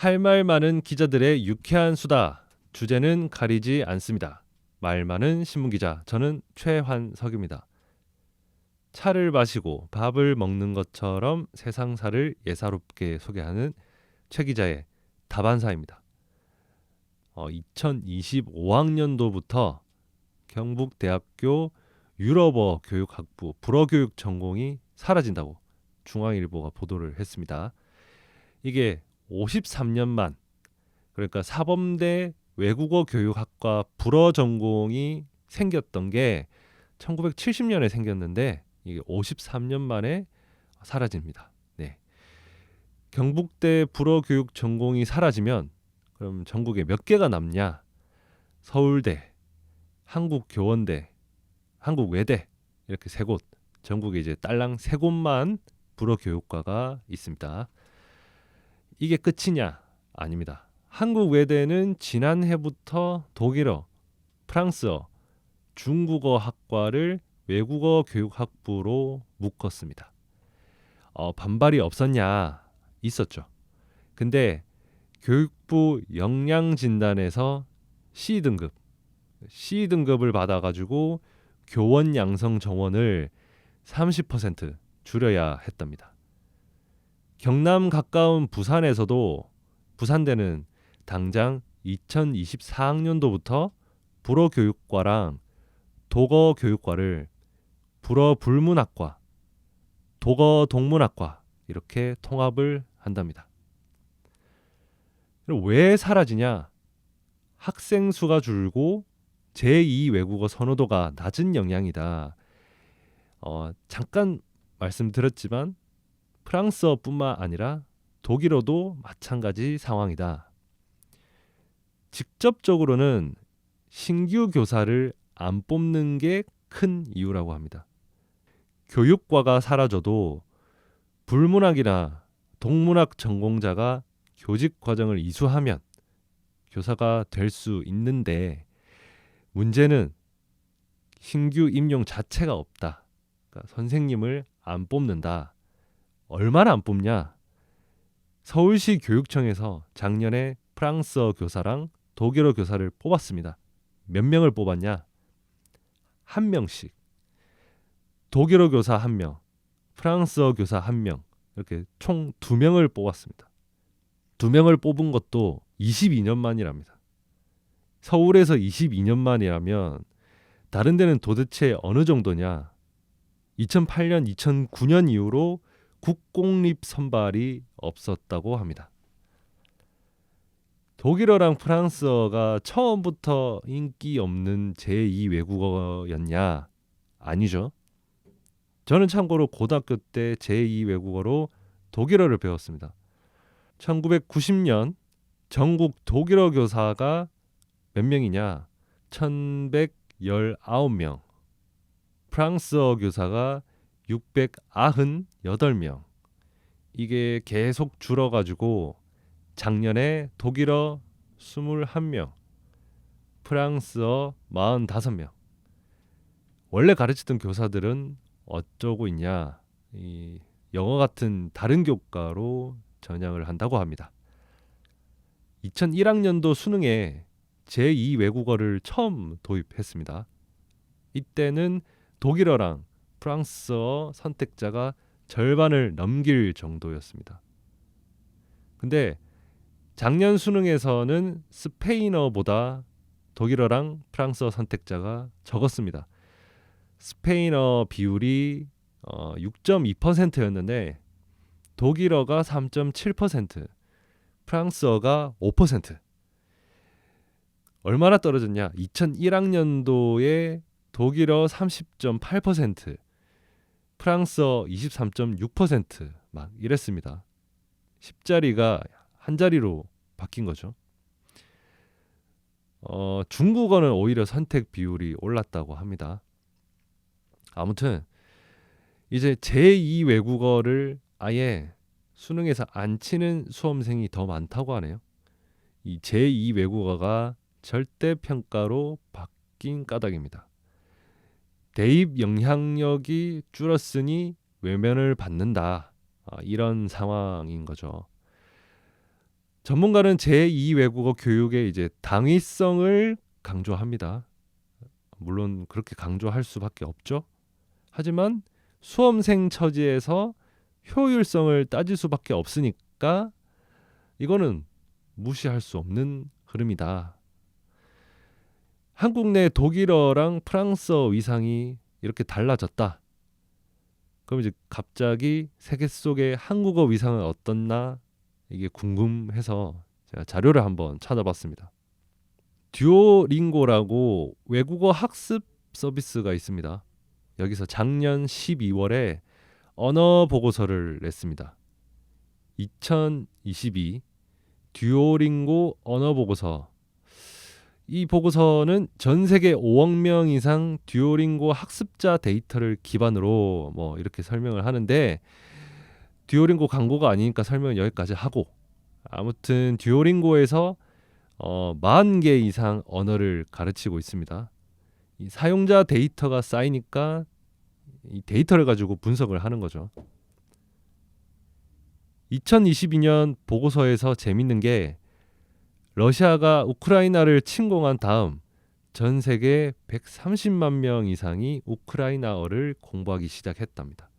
할 말 많은 기자들의 유쾌한 수다. 주제는 가리지 않습니다. 말 많은 신문기자, 저는 최환석입니다. 차를 마시고 밥을 먹는 것처럼 세상사를 예사롭게 소개하는 최 기자의 다반사입니다. 2025학년도부터 경북대학교 유럽어 교육학부 불어교육 전공이 사라진다고 중앙일보가 보도를 했습니다. 이게 53년 만, 그러니까 사범대 외국어 교육학과 불어 전공이 생겼던 게 1970년에 생겼는데 이게 53년 만에 사라집니다. 네. 경북대 불어 교육 전공이 사라지면 그럼 전국에 몇 개가 남냐? 서울대, 한국교원대, 한국외대 이렇게 세 곳. 전국에 이제 딸랑 세 곳만 불어 교육과가 있습니다. 이게 끝이냐? 아닙니다. 한국 외대는 지난해부터 독일어, 프랑스어, 중국어 학과를 외국어 교육학부로 묶었습니다. 반발이 없었냐? 있었죠. 근데 교육부 역량진단에서 C등급을 받아가지고 교원 양성 정원을 30% 줄여야 했답니다. 경남 가까운 부산에서도 부산대는 당장 2024학년도부터 불어교육과랑 독어교육과를 불어불문학과, 독어동문학과 이렇게 통합을 한답니다. 왜 사라지냐? 학생 수가 줄고 제2 외국어 선호도가 낮은 영향이다. 잠깐 말씀드렸지만 프랑스어뿐만 아니라 독일어도 마찬가지 상황이다. 직접적으로는 신규 교사를 안 뽑는 게 큰 이유라고 합니다. 교육과가 사라져도 불문학이나 동문학 전공자가 교직 과정을 이수하면 교사가 될 수 있는데 문제는 신규 임용 자체가 없다. 그러니까 선생님을 안 뽑는다. 얼마나 안 뽑냐? 서울시 교육청에서 작년에 프랑스어 교사랑 독일어 교사를 뽑았습니다. 몇 명을 뽑았냐? 한 명씩. 독일어 교사 1명, 프랑스어 교사 1명, 이렇게 총 2명을 뽑았습니다. 2명을 뽑은 것도 22년 만이랍니다. 서울에서 22년 만이라면 다른 데는 도대체 어느 정도냐? 2008년, 2009년 이후로 국공립 선발이 없었다고 합니다. 독일어랑 프랑스어가 처음부터 인기 없는 제2 외국어였냐? 아니죠. 저는 참고로 고등학교 때 제2 외국어로 독일어를 배웠습니다. 1990년 전국 독일어 교사가 몇 명이냐? 1119명. 프랑스어 교사가 698명. 이게 계속 줄어가지고 작년에 독일어 21명, 프랑스어 45명. 원래 가르치던 교사들은 어쩌고 있냐? 이 영어 같은 다른 교과로 전향을 한다고 합니다. 2001학년도 수능에 제2 외국어를 처음 도입했습니다. 이때는 독일어랑 프랑스어 선택자가 절반을 넘길 정도였습니다. 근데 작년 수능에서는 스페인어보다 독일어랑 프랑스어 선택자가 적었습니다. 스페인어 비율이 6.2%였는데 독일어가 3.7%, 프랑스어가 5%. 얼마나 떨어졌냐? 2001학년도에 독일어 30.8%, 프랑스어 23.6% 막 이랬습니다. 10자리가 한 자리로 바뀐 거죠. 중국어는 오히려 선택 비율이 올랐다고 합니다. 아무튼 이제 제2 외국어를 아예 수능에서 안 치는 수험생이 더 많다고 하네요. 이 제2 외국어가 절대평가로 바뀐 까닭입니다. 대입 영향력이 줄었으니 외면을 받는다. 이런 상황인 거죠. 전문가는 제2 외국어 교육의 이제 당위성을 강조합니다. 물론 그렇게 강조할 수밖에 없죠. 하지만 수험생 처지에서 효율성을 따질 수밖에 없으니까 이거는 무시할 수 없는 흐름이다. 한국 내 독일어랑 프랑스어 위상이 이렇게 달라졌다. 그럼 이제 갑자기 세계 속의 한국어 위상은 어떻나 이게 궁금해서 제가 자료를 한번 찾아봤습니다. 듀오링고라고 외국어 학습 서비스가 있습니다. 여기서 작년 12월에 언어 보고서를 냈습니다. 2022 듀오링고 언어 보고서. 이 보고서는 전 세계 5억 명 이상 듀오링고 학습자 데이터를 기반으로 뭐 이렇게 설명을 하는데, 듀오링고 광고가 아니니까 설명은 여기까지 하고, 아무튼 듀오링고에서 40개 이상 언어를 가르치고 있습니다. 이 사용자 데이터가 쌓이니까 이 데이터를 가지고 분석을 하는 거죠. 2022년 보고서에서 재밌는 게, 러시아가 우크라이나를 침공한 다음 전 세계 130만 명 이상이 우크라이나어를 공부하기 시작했답니다.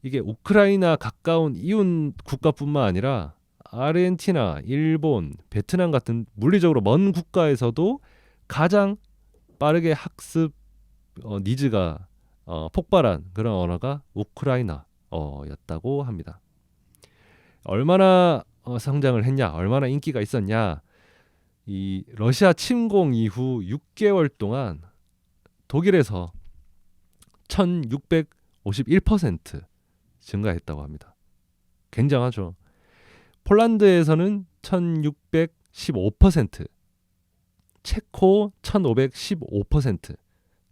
이게 우크라이나 가까운 이웃 국가뿐만 아니라 아르헨티나, 일본, 베트남 같은 물리적으로 먼 국가에서도 가장 빠르게 학습 니즈가 폭발한 그런 언어가 우크라이나어였다고 합니다. 얼마나 성장을 했냐, 얼마나 인기가 있었냐. 이 러시아 침공 이후 6개월 동안 독일에서 1651% 증가했다고 합니다. 굉장하죠. 폴란드에서는 1615%, 체코 1515%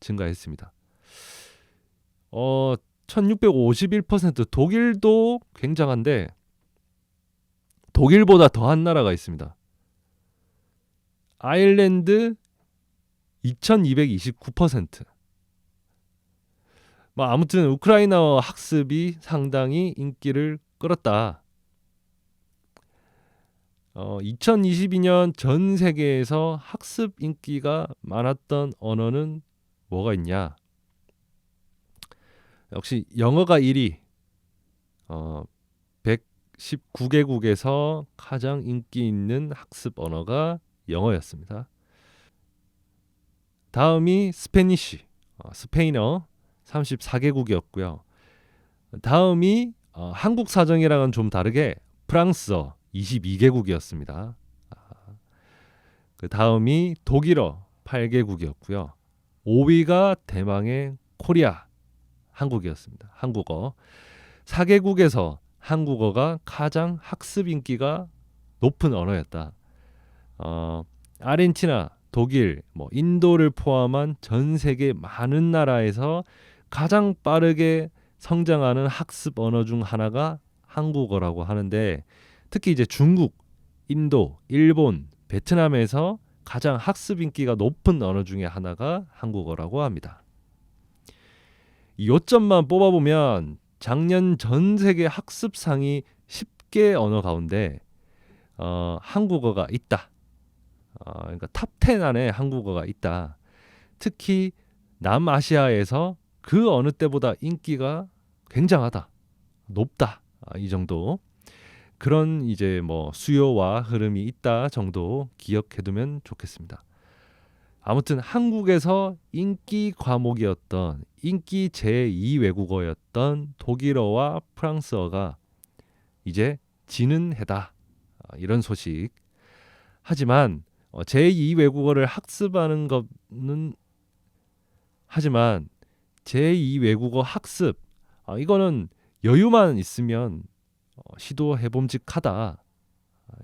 증가했습니다. 1651% 독일도 굉장한데, 독일보다 더한 나라가 있습니다. 아일랜드 2229%. 아무튼 우크라이나어 학습이 상당히 인기를 끌었다. 2022년 전 세계에서 학습 인기가 많았던 언어는 뭐가 있냐? 역시 영어가 1위. 119개국에서 가장 인기 있는 학습 언어가 영어였습니다. 다음이 스페니쉬, 스페인어 34개국이었고요. 다음이 한국 사정이랑은 좀 다르게 프랑스어 22개국이었습니다. 그 다음이 독일어 8개국이었고요. 5위가 대망의 코리아, 한국이었습니다. 한국어 4개국에서 한국어가 가장 학습 인기가 높은 언어였다. 아르헨티나, 독일, 인도를 포함한 전 세계 많은 나라에서 가장 빠르게 성장하는 학습 언어 중 하나가 한국어라고 하는데, 특히 이제 중국, 인도, 일본, 베트남에서 가장 학습 인기가 높은 언어 중에 하나가 한국어라고 합니다. 이 요점만 뽑아보면 작년 전 세계 학습 상위 10개 언어 가운데 한국어가 있다. 그러니까 탑 10 안에 한국어가 있다. 특히 남아시아에서 그 어느 때보다 인기가 굉장하다, 높다, 이 정도. 그런 이제 수요와 흐름이 있다 정도 기억해두면 좋겠습니다. 아무튼 한국에서 인기 과목이었던, 인기 제2 외국어였던 독일어와 프랑스어가 이제 지는 해다, 이런 소식. 하지만 제2 외국어를 학습하는 것은, 하지만 제2 외국어 학습, 이거는 여유만 있으면 시도해봄직하다.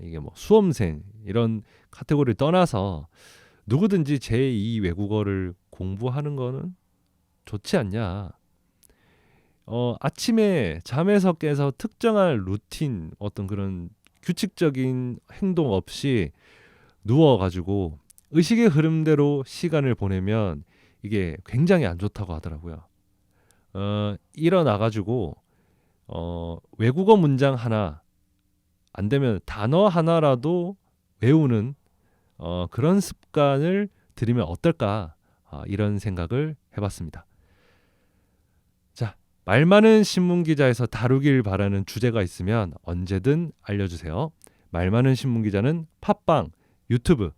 이게 수험생 이런 카테고리를 떠나서 누구든지 제2 외국어를 공부하는 거는 좋지 않냐. 아침에 잠에서 깨서 특정한 루틴, 어떤 그런 규칙적인 행동 없이 누워가지고 의식의 흐름대로 시간을 보내면 이게 굉장히 안 좋다고 하더라고요. 일어나가지고 외국어 문장 하나 안 되면 단어 하나라도 외우는 그런 습관을 들이면 어떨까 이런 생각을 해봤습니다. 자, 말 많은 신문기자에서 다루길 바라는 주제가 있으면 언제든 알려주세요. 말 많은 신문기자는 팟빵, 유튜브,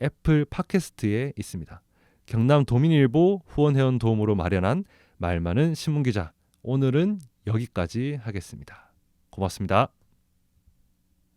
애플 팟캐스트에 있습니다. 경남 도민일보 후원회원 도움으로 마련한 말 많은 신문기자, 오늘은 여기까지 하겠습니다. 고맙습니다.